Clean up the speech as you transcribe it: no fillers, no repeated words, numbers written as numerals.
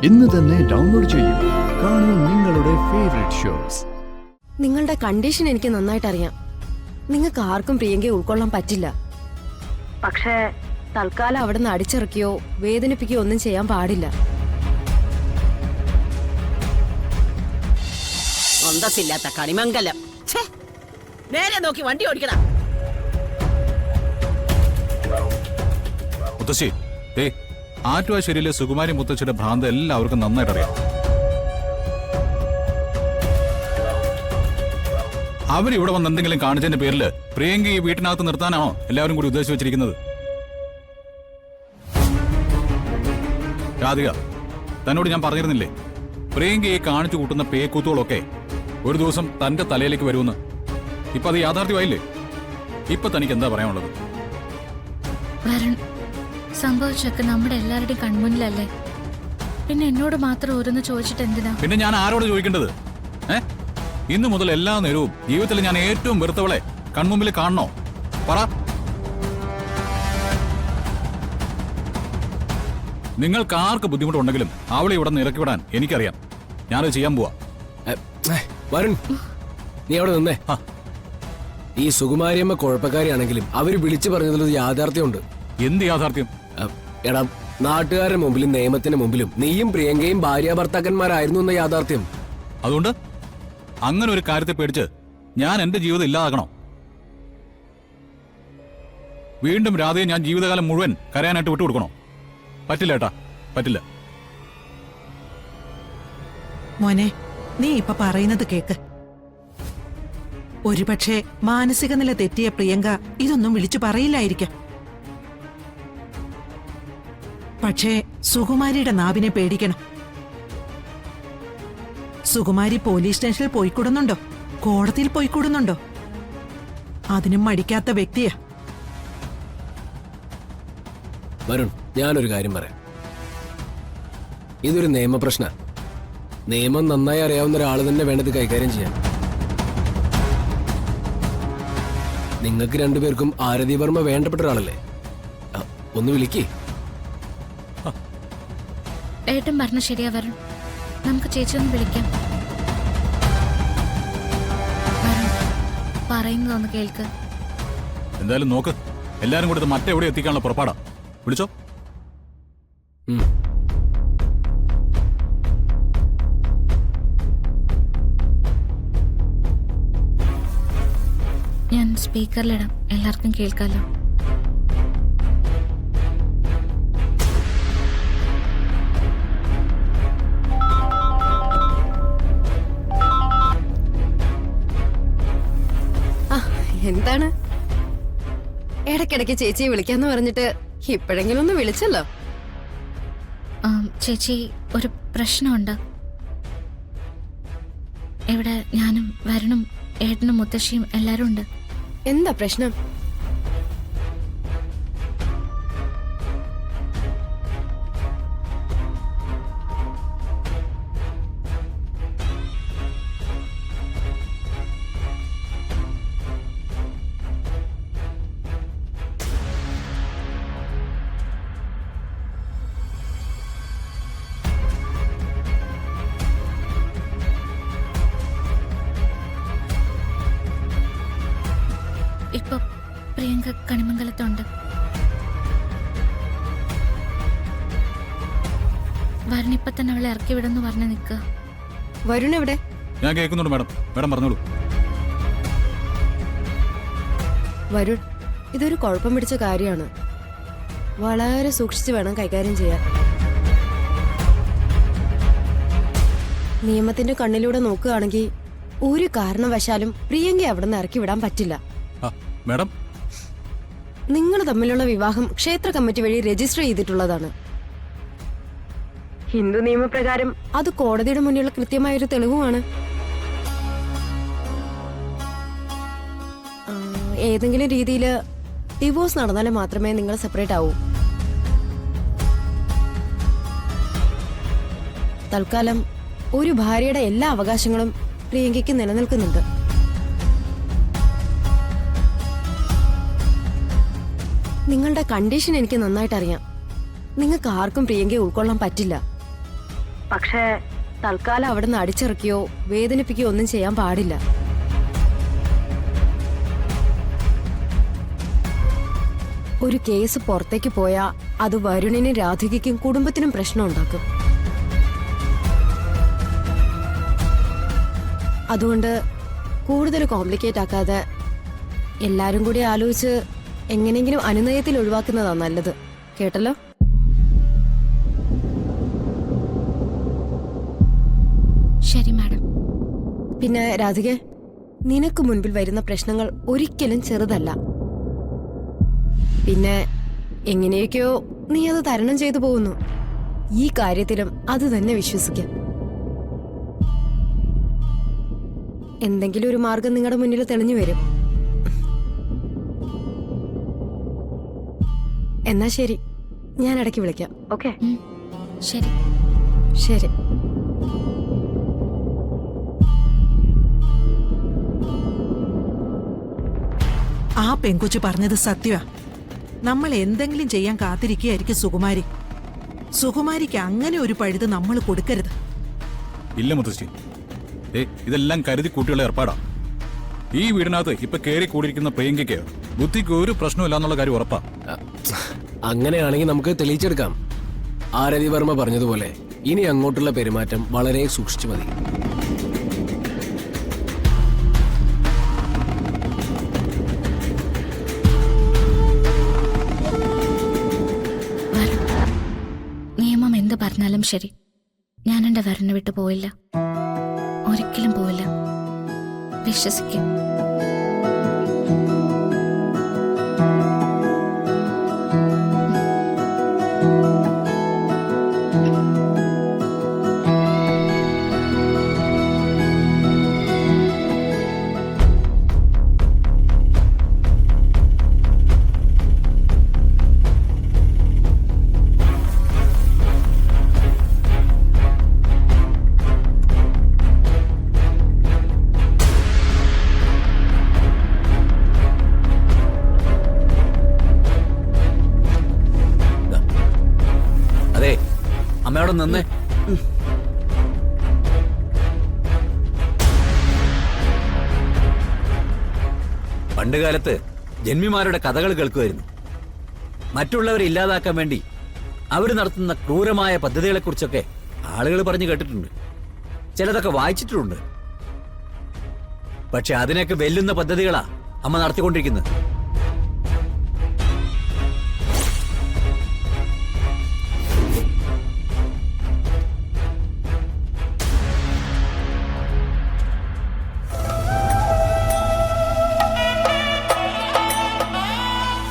ഇന്ന് തന്നെ ഡൗൺലോഡ് ചെയ്യൂ. കാണൂ നിങ്ങളുടെ ഫേവറേറ്റ് ഷോസ്. നിങ്ങളുടെ കണ്ടീഷൻ എനിക്ക് നന്നായിട്ട് അറിയാം. നിങ്ങൾക്ക് ആർക്കും പ്രിയങ്കയെ ഉൾക്കൊള്ളാൻ പറ്റില്ല. പക്ഷേ തൽക്കാലം അവിടെ നിന്ന് അടിച്ചിറക്കിയോ വേദനിപ്പിക്കുകയോ ഒന്നും ചെയ്യാൻ പാടില്ല. അന്തസ്സില്ലാത്ത കണിമംഗലം. നേരെ നോക്കി വണ്ടി ഓടിക്കണം. മുത്തശ്ശി, ആറ്റുവാശ്ശേരിയിലെ സുകുമാരി മുത്തശ്ശിയുടെ ഭ്രാന്ത് എല്ലാവർക്കും നന്നായിട്ട് അറിയാം. അവരിവിടെ വന്ന് എന്തെങ്കിലും കാണിച്ചതിന്റെ പേരിൽ പ്രിയങ്ക ഈ വീട്ടിനകത്ത് നിർത്താനാണോ എല്ലാവരും കൂടി ഉദ്ദേശിച്ച് വെച്ചിരിക്കുന്നത്? രാധിക, തന്നോട് ഞാൻ പറഞ്ഞിരുന്നില്ലേ, പ്രിയങ്കയെ കാണിച്ചു കൂട്ടുന്ന പേക്കൂത്തുകളൊക്കെ ഒരു ദിവസം തന്റെ തലയിലേക്ക് വരുമെന്ന്. ഇപ്പൊ അത് യാഥാർത്ഥ്യമായില്ലേ? ഇപ്പൊ തനിക്ക് എന്താ പറയാനുള്ളത്? സംഭവിച്ചൊക്കെ നമ്മുടെ എല്ലാവരുടെയും കൺമുന്നിലല്ലേ, പിന്നെ എന്നോട് മാത്രം ഓരോന്ന് ചോദിച്ചിട്ട് എന്തിനാ? പിന്നെ ഞാൻ ആരോട് ചോദിക്കേണ്ടത്? ഇന്നു മുതൽ എല്ലാ നേരവും ജീവിതത്തിൽ ഞാൻ ഏറ്റവും വെറുത്തവളെ കൺമുമ്പിൽ കാണണോ? പറ. നിങ്ങൾക്ക് ആർക്ക് ബുദ്ധിമുട്ടുണ്ടെങ്കിലും അവളെ ഇവിടെ നിന്ന് ഇറക്കി വിടാൻ എനിക്കറിയാം. ഞാനത് ചെയ്യാൻ പോവാ. വരുൺ, നീ അവിടെ നിന്നേ. ഈ സുകുമാരിയമ്മ കുഴപ്പക്കാരിയാണെങ്കിലും അവര് വിളിച്ചു പറഞ്ഞതിലൊരു യാഥാർത്ഥ്യമുണ്ട്. എന്ത് യാഥാർത്ഥ്യം? എടാ, നാട്ടുകാരുടെ മുമ്പിലും നിയമത്തിന്റെ മുമ്പിലും നീയും പ്രിയങ്കയും ഭാര്യ ഭർത്താക്കന്മാരായിരുന്നു എന്ന യാഥാർത്ഥ്യം. അതുകൊണ്ട് അങ്ങനെ ഒരു കാര്യത്തെ പേടിച്ച് ഞാൻ എന്റെ ജീവിതം ഇല്ലാതാക്കണോ? വീണ്ടും രാധയെ ഞാൻ ജീവിതകാലം മുഴുവൻ കരയാനായിട്ട് വിട്ടുകൊടുക്കണോ? പറ്റില്ല ഏട്ടാ, പറ്റില്ല. മോനെ, നീ ഇപ്പൊ പറയുന്നത് കേക്ക്. ഒരുപക്ഷെ മാനസിക നില തെറ്റിയ പ്രിയങ്ക ഇതൊന്നും വിളിച്ചു പറയില്ലായിരിക്കാം. പക്ഷേ സുകുമാരിയുടെ നാവിനെ പേടിക്കണം. സുകുമാരി പോലീസ് സ്റ്റേഷനിൽ പോയിക്കൂടുന്നുണ്ടോ, കോടതിയിൽ പോയിക്കൂടുന്നുണ്ടോ? അതിനും മടിക്കാത്ത വ്യക്തിയാ. വരുൺ, ഞാനൊരു കാര്യം പറയാം. ഇതൊരു നിയമപ്രശ്ന. നിയമം നന്നായി അറിയാവുന്ന ഒരാൾ തന്നെ വേണ്ടത് കൈകാര്യം ചെയ്യാൻ. നിങ്ങൾക്ക് രണ്ടുപേർക്കും ആരതി വർമ്മ വേണ്ടപ്പെട്ട ഒരാളല്ലേ? ഒന്ന് വിളിക്കേ. ഏട്ടൻ പറഞ്ഞ ശരിയാ വരുൺ, നമുക്ക് ചേച്ചി ഒന്ന് വിളിക്കാം. പറയുന്നതൊന്ന് കേൾക്ക്. എന്തായാലും നോക്ക്, എല്ലാരും കൂടി മറ്റെവിടെ എത്തിക്കാനുള്ള പുറപ്പാടാ. വിളിച്ചോ. ഞാൻ സ്പീക്കറിലിടാം, എല്ലാവർക്കും കേൾക്കാലോ. എന്താണ് ഇടയ്ക്കിടയ്ക്ക് ചേച്ചിയെ വിളിക്കാന്ന് പറഞ്ഞിട്ട് ഇപ്പോഴെങ്കിലും ഒന്ന് വിളിച്ചല്ലോ. ചേച്ചി, ഒരു പ്രശ്നമുണ്ട്. ഇവിടെ ഞാനും വരുണും ഏട്ടനും മുത്തശ്ശിയും എല്ലാരും ഉണ്ട്. എന്താ പ്രശ്നം? ഇപ്പൊ പ്രിയങ്ക കണിമംഗലത്തുണ്ട്. വരുൺ ഇപ്പൊ തന്നെ അവളെ ഇറക്കി വിടെന്ന് പറഞ്ഞ് നിൽക്കുക. വരുൺ എവിടെ? ഞാൻ കേൾക്കുന്നുണ്ട് മാഡം. മാഡം പറഞ്ഞോളൂ. വരുൺ, ഇതൊരു കുഴപ്പം പിടിച്ച കാര്യമാണ്. വളരെ സൂക്ഷിച്ച് വേണം കൈകാര്യം ചെയ്യാൻ. നിയമത്തിന്റെ കണ്ണിലൂടെ നോക്കുകയാണെങ്കിൽ ഒരു കാരണവശാലും പ്രിയങ്കയെ അവിടെ നിന്ന് ഇറക്കി വിടാൻ പറ്റില്ല. മാഡം, നിങ്ങൾ തമ്മിലുള്ള വിവാഹം ക്ഷേത്ര കമ്മിറ്റി വഴി രജിസ്റ്റർ ചെയ്തിട്ടുള്ളതാണ്. ഹിന്ദു നിയമപ്രകാരം അത് കോടതിയുടെ മുന്നിലുള്ള കൃത്യമായൊരു തെളിവുമാണ്. ഏതെങ്കിലും രീതിയിൽ ഡിവോഴ്സ് നടന്നാലും മാത്രമേ നിങ്ങൾ സെപ്പറേറ്റ് ആവൂ. തൽക്കാലം ഒരു ഭാര്യയുടെ എല്ലാ അവകാശങ്ങളും പ്രിയങ്കയ്ക്ക് നിലനിൽക്കുന്നുണ്ട്. നിങ്ങളുടെ കണ്ടീഷൻ എനിക്ക് നന്നായിട്ട് അറിയാം. നിങ്ങൾക്ക് ആർക്കും പ്രിയങ്കയെ ഉൾക്കൊള്ളാൻ പറ്റില്ല. പക്ഷേ തൽക്കാലം അവിടെ നിന്ന് അടിച്ചിറക്കിയോ വേദനിപ്പിക്കുകയോ ഒന്നും ചെയ്യാൻ പാടില്ല. ഒരു കേസ് പുറത്തേക്ക് പോയാ അത് വരുണിനും രാധികയ്ക്കും കുടുംബത്തിനും പ്രശ്നം ഉണ്ടാക്കും. അതുകൊണ്ട് കൂടുതൽ കോംപ്ലിക്കേറ്റ് ആക്കാതെ എല്ലാരും കൂടി ആലോചിച്ച് എങ്ങനെയെങ്കിലും അനുനയത്തിൽ ഒഴിവാക്കുന്നതാ നല്ലത്. കേട്ടല്ലോ? ശരി മാഡം. പിന്നെ രാധികെ, നിനക്ക് മുൻപിൽ വരുന്ന പ്രശ്നങ്ങൾ ഒരിക്കലും ചെറുതല്ല. പിന്നെ എങ്ങനെയൊക്കെയോ നീ അത് തരണം ചെയ്തു പോകുന്നു. ഈ കാര്യത്തിലും അത് തന്നെ വിശ്വസിക്കാം. എന്തെങ്കിലും ഒരു മാർഗം നിങ്ങളുടെ മുന്നിൽ തെളിഞ്ഞു വരും. എന്നാ ശരി, ഞാൻ ഇടയ്ക്ക് വിളിക്കാം. ഓക്കെ? ശരി. ശരി. ആ പെൺകൊച്ചു പറഞ്ഞത് സത്യമാ. നമ്മൾ എന്തെങ്കിലും ചെയ്യാൻ കാത്തിരിക്കുകയായിരിക്കും സുകുമാരി. സുകുമാരിക്ക് അങ്ങനെ ഒരു പഴുത് നമ്മൾ കൊടുക്കരുത്. ഇല്ല മുത്തശ്ശി, ഇതെല്ലാം കരുതി കൂട്ടിയുള്ള ഏർപ്പാടാ. ഈ വീടിനകത്ത് ഇപ്പൊ കേറി കൂടിയിരിക്കുന്ന പ്രിയങ്കയ്ക്ക് ബുദ്ധിക്ക് ഒരു പ്രശ്നമില്ല എന്നുള്ള കാര്യം ഉറപ്പാ. അങ്ങനെയാണെങ്കിൽ നമുക്ക് തെളിയിച്ചെടുക്കാം. ആരതി വർമ്മ പറഞ്ഞതുപോലെ ഇനി അങ്ങോട്ടുള്ള പെരുമാറ്റം വളരെ സൂക്ഷിച്ചു മതി. നിയമം എന്ത് പറഞ്ഞാലും ശരി, ഞാൻ എന്റെ വരനെ വിട്ടു പോയില്ല. ഒരിക്കലും പോയില്ല. വിശ്വസിക്കും. അമ്മയോടെ നിന്നേ. പണ്ടുകാലത്ത് ജന്മിമാരുടെ കഥകൾ കേൾക്കുമായിരുന്നു. മറ്റുള്ളവരെ ഇല്ലാതാക്കാൻ വേണ്ടി അവർ നടത്തുന്ന ക്രൂരമായ പദ്ധതികളെക്കുറിച്ചൊക്കെ ആളുകൾ പറഞ്ഞു കേട്ടിട്ടുണ്ട്. ചിലതൊക്കെ വായിച്ചിട്ടുണ്ട്. പക്ഷെ അതിനൊക്കെ വെല്ലുന്ന പദ്ധതികളാ അമ്മ നടത്തിക്കൊണ്ടിരിക്കുന്നത്.